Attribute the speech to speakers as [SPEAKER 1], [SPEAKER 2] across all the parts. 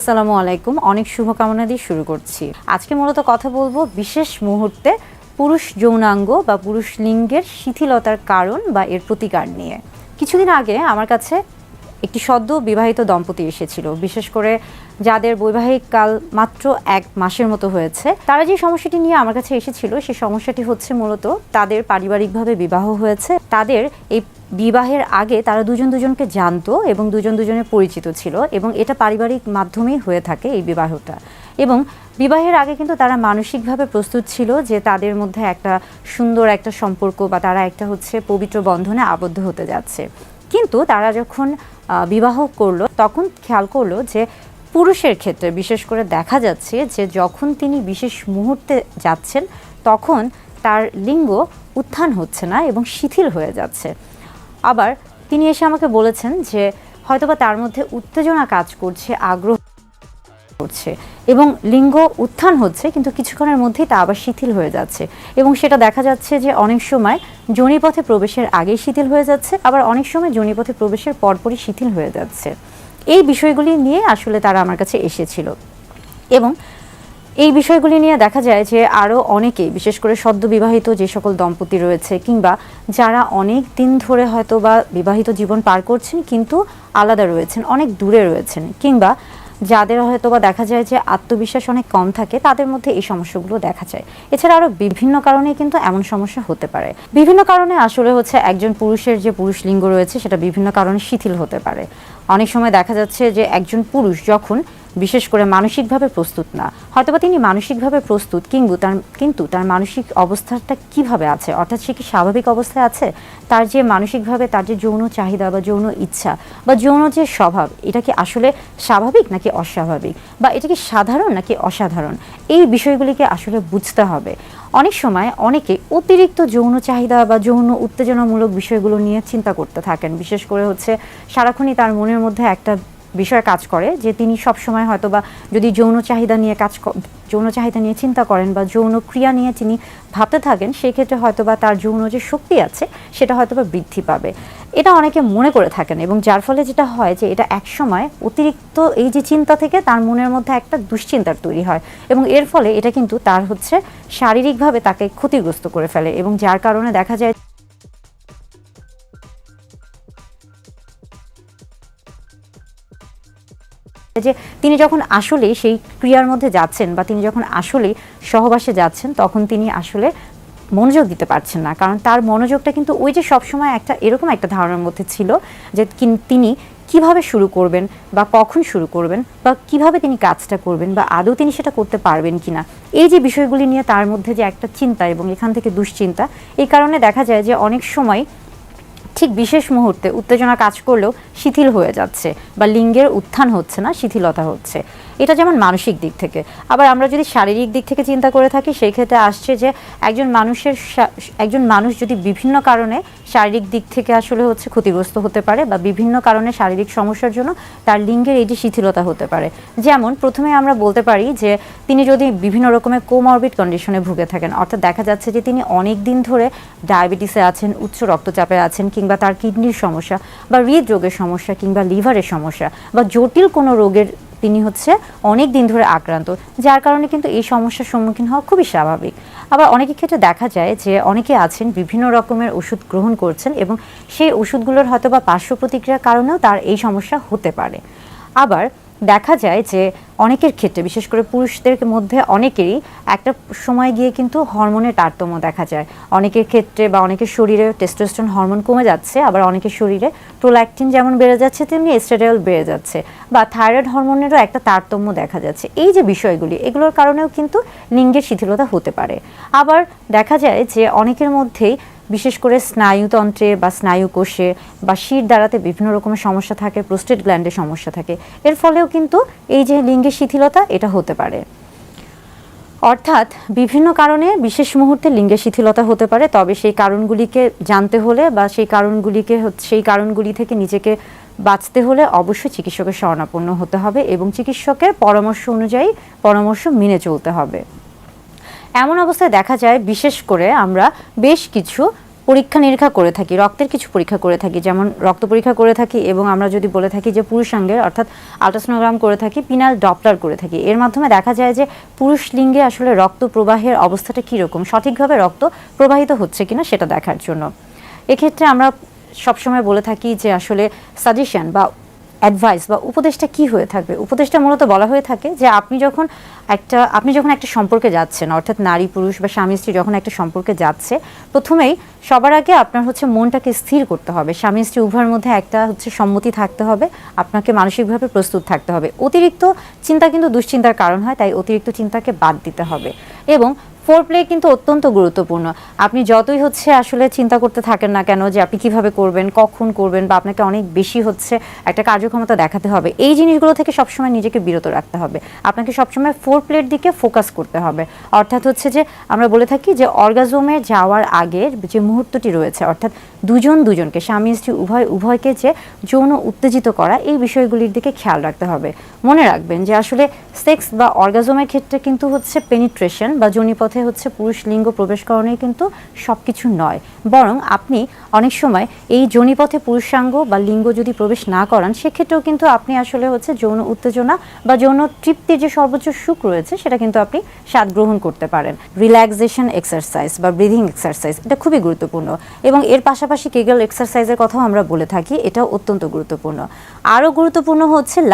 [SPEAKER 1] আসসালামু আলাইকুম। অনেক শুভকামনা দিয়ে শুরু করছি। আজকে মূলত কথা বলবো বিশেষ মুহূর্তে পুরুষ যৌনাঙ্গ বা পুরুষ লিঙ্গের শিথিলতার কারণ বা এর প্রতিকার নিয়ে। কিছুদিন আগে আমার কাছে একটি সদ্য বিবাহিত দম্পতি এসেছিল, বিশেষ করে যাদের বৈবাহিক কাল মাত্র 1 মাসের মতো হয়েছে। তারা যে সমস্যাটি নিয়ে আমার কাছে এসেছিল সেই সমস্যাটি হচ্ছে মূলত তাদের পারিবারিকভাবে বিবাহ হয়েছে। তাদের এই বিবাহের আগে তারা দুজন দুজনকে জানতো এবং দুজন দুজনের পরিচিত ছিল এবং এটা পারিবারিক মাধ্যমেই হয়ে থাকে এই বিবাহটা। এবং বিবাহের আগে কিন্তু তারা মানসিকভাবে প্রস্তুত ছিল যে তাদের মধ্যে একটা সুন্দর একটা সম্পর্ক বা তারা একটা পবিত্র বন্ধনে আবদ্ধ হতে যাচ্ছে। কিন্তু তারা যখন বিবাহ করলো তখন খেয়াল করলো যে পুরুষের ক্ষেত্রে বিশেষ করে দেখা যাচ্ছে যে যখন তিনি বিশেষ মুহূর্তে যাচ্ছেন তখন তার লিঙ্গ উত্থান হচ্ছে না এবং শিথিল হয়ে যাচ্ছে। আবার তিনি এসে আমাকে বলেছেন যে হয়তোবা তার মধ্যে উত্তেজনা কাজ করছে, আগ্রহ করছে এবং লিঙ্গ উত্থান হচ্ছে, কিন্তু কিছুক্ষণের মধ্যেই তা আবার শিথিল হয়ে যাচ্ছে। এবং সেটা দেখা যাচ্ছে যে অনেক সময় যোনিপথে প্রবেশের আগেই শিথিল হয়ে যাচ্ছে, আবার অনেক সময় যোনিপথে প্রবেশের পরপরই শিথিল হয়ে যাচ্ছে। এই বিষয়গুলি নিয়ে আসলে তারা আমার কাছে এসেছিল এবং এই বিষয়গুলি নিয়ে দেখা যায় যে আরও অনেকেই, বিশেষ করে সদ্য বিবাহিত যে সকল দম্পতি রয়েছে কিংবা যারা অনেক দিন ধরে হয়তো বা বিবাহিত জীবন পার করছেন কিন্তু আলাদা রয়েছেন, অনেক দূরে রয়েছেন, কিংবা যাদের হয়তো বা দেখা যায় যে আত্মবিশ্বাস অনেক কম থাকে, তাদের মধ্যে এই সমস্যাগুলো দেখা যায়। এছাড়া আরও বিভিন্ন কারণে কিন্তু এমন সমস্যা হতে পারে। বিভিন্ন কারণে আসলে একজন পুরুষের যে পুরুষ লিঙ্গ রয়েছে সেটা বিভিন্ন কারণে শিথিল হতে পারে। অনেক সময় দেখা যাচ্ছে যে একজন পুরুষ যখন বিশেষ করে মানসিকভাবে প্রস্তুত না, হয়তোবা তিনি মানসিকভাবে প্রস্তুত কিন্তু তার মানসিক অবস্থাটা কিভাবে আছে, অর্থাৎ সে কি স্বাভাবিক অবস্থায় আছে, তার যে মানসিকভাবে তার যে যৌন চাহিদা বা যৌন ইচ্ছা বা যৌন যে স্বভাব, এটা কি আসলে স্বাভাবিক নাকি অস্বাভাবিক, বা এটা কি সাধারণ নাকি অসাধারণ, এই বিষয়গুলিকে আসলে বুঝতে হবে। অনেক সময় অনেকে অতিরিক্ত যৌন চাহিদা বা যৌন উত্তেজনামূলক বিষয়গুলো নিয়ে চিন্তা করতে থাকেন। বিশেষ করে সারাক্ষণই তার মনের মধ্যে একটা বিষয় কাজ করে যে তিনি সবসময় হয়তোবা যদি যৌন চাহিদা নিয়ে চিন্তা করেন বা যৌন ক্রিয়া নিয়ে তিনি ভাবতে থাকেন, সেক্ষেত্রে হয়তোবা তার যৌন যে শক্তি আছে সেটা হয়তোবা বৃদ্ধি পাবে, এটা অনেকে মনে করে থাকেন। এবং যার ফলে যেটা হয় যে এটা একসময় অতিরিক্ত এই যে চিন্তা থেকে তার মনের মধ্যে একটা দুশ্চিন্তার তৈরি হয় এবং এর ফলে এটা কিন্তু তার শারীরিকভাবে তাকে ক্ষতিগ্রস্ত করে ফেলে এবং যার কারণে দেখা যায় যে তিনি যখন আসলে সেই ক্রিয়ার মধ্যে যাচ্ছেন বা তিনি যখন আসলে সহবাসে যাচ্ছেন তখন তিনি আসলে মনোযোগ দিতে পারছেন না, কারণ তার মনোযোগটা কিন্তু ওই যে সবসময় এরকম একটা ধারণার মধ্যে ছিল যে তিনি কিভাবে শুরু করবেন বা কখন শুরু করবেন বা কিভাবে তিনি কাজটা করবেন বা আদৌ তিনি সেটা করতে পারবেন কিনা, এই যে বিষয়গুলি নিয়ে তার মধ্যে যে একটা চিন্তা এবং এখান থেকে দুশ্চিন্তা, এই কারণে দেখা যায় যে অনেক সময় ঠিক বিশেষ মুহূর্তে উত্তেজনা কাজ করলেও শিথিল হয়ে যাচ্ছে বা লিঙ্গের উত্থান হচ্ছে না, শিথিলতা হচ্ছে। এটা যেমন মানসিক দিক থেকে। আবার আমরা যদি শারীরিক দিক থেকে চিন্তা করে থাকি, সেই ক্ষেত্রে আসছে যে একজন মানুষ যদি বিভিন্ন কারণে শারীরিক দিক থেকে আসলে ক্ষতিগ্রস্ত হতে পারে বা বিভিন্ন কারণে শারীরিক সমস্যার জন্য তার লিঙ্গের এই যে শিথিলতা হতে পারে। যেমন প্রথমে আমরা বলতে পারি যে তিনি যদি বিভিন্ন রকমের কোমরবিড কন্ডিশনে ভুগে থাকেন, অর্থাৎ দেখা যাচ্ছে যে তিনি অনেক দিন ধরে ডায়াবেটিসে আছেন, উচ্চ রক্তচাপে আছেন, কিংবা তার কিডনির সমস্যা বা হৃদরোগের সমস্যা কিংবা লিভারের সমস্যা বা জটিল কোনো রোগের তিনি অনেক দিন ধরে আক্রান্ত, যার কারণে কিন্তু এই সমস্যার সম্মুখীন হওয়া খুবই স্বাভাবিক। আবার অনেকের ক্ষেত্রে দেখা যায় যে অনেকে আছেন বিভিন্ন রকমের ওষুধ গ্রহণ করছেন এবং সেই ওষুধগুলোর হয়তো বা পার্শ্ব প্রতিক্রিয়ার কারণেও তার এই সমস্যা হতে পারে। আবার দেখা যায় যে অনেকের ক্ষেত্রে, বিশেষ করে পুরুষদের মধ্যে অনেকেরই একটা সময় গিয়ে কিন্তু হরমোনের তারতম্য দেখা যায়। অনেকের ক্ষেত্রে বা অনেকের শরীরে টেস্টোস্টেরন হরমোন কমে যাচ্ছে, আবার অনেকের শরীরে প্রোল্যাকটিন যেমন বেড়ে যাচ্ছে তেমনি এস্ট্রাডিওল বেড়ে যাচ্ছে, বা থাইরয়েড হরমোনেরও একটা তারতম্য দেখা যাচ্ছে। এই যে বিষয়গুলি, এগুলোর কারণেও কিন্তু লিঙ্গের শিথিলতা হতে পারে। আবার দেখা যায় যে অনেকের মধ্যেই বিশেষ করে স্নায়ুতন্ত্রে বা স্নায়ুকোষে বা শির দ্বারাতে বিভিন্ন রকমের সমস্যা থাকে, প্রোস্টেট গ্ল্যান্ডে সমস্যা থাকে, এর ফলেও কিন্তু এই যে লিঙ্গের শিথিলতা এটা হতে পারে। অর্থাৎ বিভিন্ন কারণে বিশেষ মুহূর্তে লিঙ্গের শিথিলতা হতে পারে। তবে সেই কারণগুলিকে জানতে হলে বা সেই কারণগুলি থেকে নিজেকে বাঁচতে হলে অবশ্যই চিকিৎসকের শরণাপন্ন হতে হবে এবং চিকিৎসকের পরামর্শ অনুযায়ী পরামর্শ মেনে চলতে হবে। এমন অবস্থায় দেখা যায় বিশেষ করে আমরা বেশ কিছু পরীক্ষা নিরীক্ষা করে থাকি, রক্তের কিছু পরীক্ষা করে থাকি, যেমন রক্ত পরীক্ষা করে থাকি, এবং আমরা যদি বলে থাকি যে পুরুষাঙ্গের অর্থাৎ আল্ট্রাসোনোগ্রাম করে থাকি, পিনাল ডপলার করে থাকি। এর মাধ্যমে দেখা যায় যে পুরুষ লিঙ্গে আসলে রক্ত প্রবাহের অবস্থাটা কীরকম, সঠিকভাবে রক্ত প্রবাহিত হচ্ছে কিনা সেটা দেখার জন্য। এক্ষেত্রে আমরা সবসময় বলে থাকি যে আসলে সাজেশন বা অ্যাডভাইস বা উপদেশটা কি হয়ে থাকবে। উপদেশটা মূলত বলা হয়ে থাকে যে আপনি যখন একটা সম্পর্কে যাচ্ছেন, অর্থাৎ নারী পুরুষ বা স্বামী স্ত্রী যখন একটা সম্পর্কে যাচ্ছে, প্রথমেই সবার আগে আপনার মনটাকে স্থির করতে হবে। স্বামী স্ত্রী উভয়ের মধ্যে একটা সম্মতি থাকতে হবে, আপনাকে মানসিকভাবে প্রস্তুত থাকতে হবে। অতিরিক্ত চিন্তা কিন্তু দুশ্চিন্তার কারণ হয়, তাই অতিরিক্ত চিন্তাকে বাদ দিতে হবে। এবং ফোরপ্লে কিন্তু অত্যন্ত গুরুত্বপূর্ণ। আপনি যতই আসলে চিন্তা করতে থাকেন না কেন যে আপনি কিভাবে করবেন, কখন করবেন, বা আপনাকে অনেক বেশি একটা কার্যক্ষমতা দেখাতে হবে, এই জিনিসগুলো থেকে সবসময় নিজেকে বিরত রাখতে হবে। আপনাকে সবসময় ফোরপ্লের দিকে ফোকাস করতে হবে। অর্থাৎ যে আমরা বলে থাকি যে অর্গাজমে যাওয়ার আগের যে মুহূর্তটি রয়েছে, অর্থাৎ দুজনকে স্বামী স্ত্রী উভয়কে যে যৌন উত্তেজিত করা, এই বিষয়গুলির দিকে খেয়াল রাখতে হবে। মনে রাখবেন যে আসলে সেক্স বা অর্গাজমের ক্ষেত্রে কিন্তু পেনিট্রেশন বা যোনিপথে পুরুষ লিঙ্গ প্রবেশ করানোই কিন্তু সবকিছু নয়, বরং আপনি অনেক সময় এই যোনিপথে পুরুষাঙ্গ বা লিঙ্গ যদি প্রবেশ না করান, সেক্ষেত্রেও কিন্তু আপনি আসলে যৌন উত্তেজনা বা যৌন তৃপ্তির যে সর্বোচ্চ সুখ রয়েছে সেটা কিন্তু আপনি স্বাদ গ্রহণ করতে পারেন। রিল্যাক্সেশন এক্সারসাইজ বা ব্রিদিং এক্সারসাইজ, এটা খুবই গুরুত্বপূর্ণ, এবং এর পাশাপাশি কেগেল এক্সারসাইজের কথাও আমরা বলে থাকি, এটাও অত্যন্ত গুরুত্বপূর্ণ। আরও গুরুত্বপূর্ণ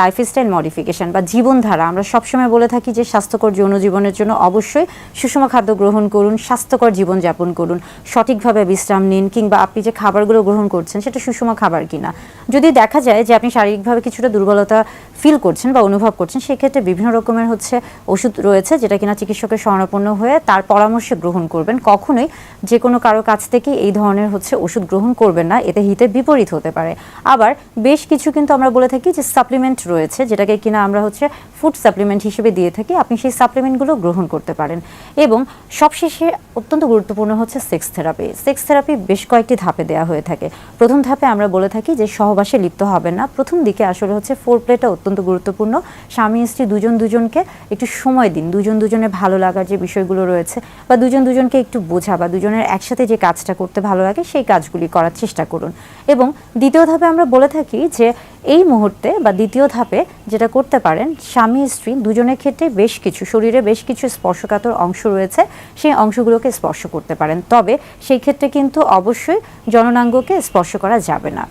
[SPEAKER 1] লাইফস্টাইল মডিফিকেশন বা জীবনধারা। আমরা সবসময় বলে থাকি যে স্বাস্থ্যকর যৌন জীবনের জন্য অবশ্যই সুষম খাদ্য গ্রহণ করুন, স্বাস্থ্যকর জীবনযাপন করুন, সঠিকভাবে বিশ্রাম নিন, কিংবা আপনি যে খাবারগুলো গ্রহণ করছেন সেটা সুষম খাবার কিনা। যদি দেখা যায় যে আপনি শারীরিকভাবে কিছুটা দুর্বলতা ফিল করছেন বা অনুভব করছেন, সেক্ষেত্রে বিভিন্ন রকমের ওষুধ রয়েছে যেটা কিনা চিকিৎসকের শরণাপন্ন হয়ে তার পরামর্শে গ্রহণ করবেন। কখনোই যে কোনো কারো কাছ থেকে এই ধরনের ওষুধ গ্রহণ করবেন না, এতে হিতে বিপরীত হতে পারে। আবার বেশ কিছু কিন্তু আমরা বলে থাকি যে সাপ্লিমেন্ট রয়েছে, যেটাকে কিনা আমরা ফুড সাপ্লিমেন্ট হিসেবে দিয়ে থাকি, আপনি সেই সাপ্লিমেন্টগুলো গ্রহণ করতে পারেন। এবং সবশেষে অত্যন্ত গুরুত্বপূর্ণ সেক্স থেরাপি। সেক্স থেরাপি বেশ কয়েকটি ধাপে দেওয়া হয়ে থাকে। প্রথম ধাপে আমরা বলে থাকি যে সহবাসে লিপ্ত হবেন না। প্রথম দিকে আসলে ফোরপ্লেটা অত্যন্ত গুরুত্বপূর্ণ। স্বামী স্ত্রী দুজনকে একটু সময় দিন, দুজনের ভালো লাগার যে বিষয়গুলো রয়েছে, বা দুজনকে একটু বোঝা, বা দুজনের একসাথে যে কাজটা করতে ভালো লাগে সেই কাজগুলি করার চেষ্টা করুন। এবং দ্বিতীয় ধাপে আমরা বলে থাকি যে এই মুহূর্তে বা দ্বিতীয় ধাপে যেটা করতে পারেন, স্বামী স্ত্রী দুজনের ক্ষেত্রে শরীরে বেশ কিছু স্পর্শকাতর অংশ রয়েছে, সেই অংশগুলোকে স্পর্শ করতে পারেন। তবে সেই ক্ষেত্রে কিন্তু অবশ্যই জননাঙ্গকে স্পর্শ করা যাবে না।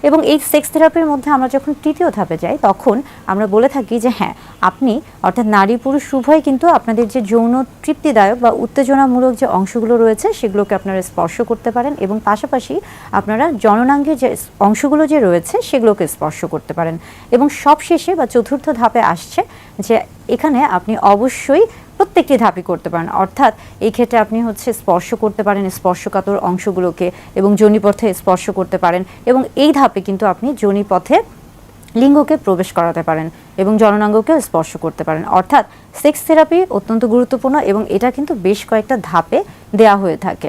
[SPEAKER 1] এবং এই সেক্স থেরাপির মধ্যে আমরা যখন তৃতীয় ধাপে যাই, তখন আমরা বলে থাকি যে হ্যাঁ, আপনি অর্থাৎ নারী পুরুষ উভয় কিন্তু আপনাদের যে যৌন তৃপ্তিদায়ক বা উত্তেজনামূলক যে অংশগুলো রয়েছে সেগুলোকে আপনারা স্পর্শ করতে পারেন, এবং পাশাপাশি আপনারা জননাঙ্গের যে অংশগুলো যে রয়েছে সেগুলোকে স্পর্শ করতে পারেন। এবং সবশেষে বা চতুর্থ ধাপে আসছে যে এখানে আপনি অবশ্যই প্রত্যেকটি ধাপই করতে পারেন। অর্থাৎ এই ক্ষেত্রে আপনি স্পর্শ করতে পারেন স্পর্শকাতর অংশগুলোকে, এবং যোনিপথে স্পর্শ করতে পারেন, এবং এই ধাপে কিন্তু আপনি যোনিপথে লিঙ্গকে প্রবেশ করাতে পারেন এবং জননাঙ্গকেও স্পর্শ করতে পারেন। অর্থাৎ সেক্স থেরাপি অত্যন্ত গুরুত্বপূর্ণ, এবং এটা কিন্তু বেশ কয়েকটা ধাপে দেয়া হয়ে থাকে।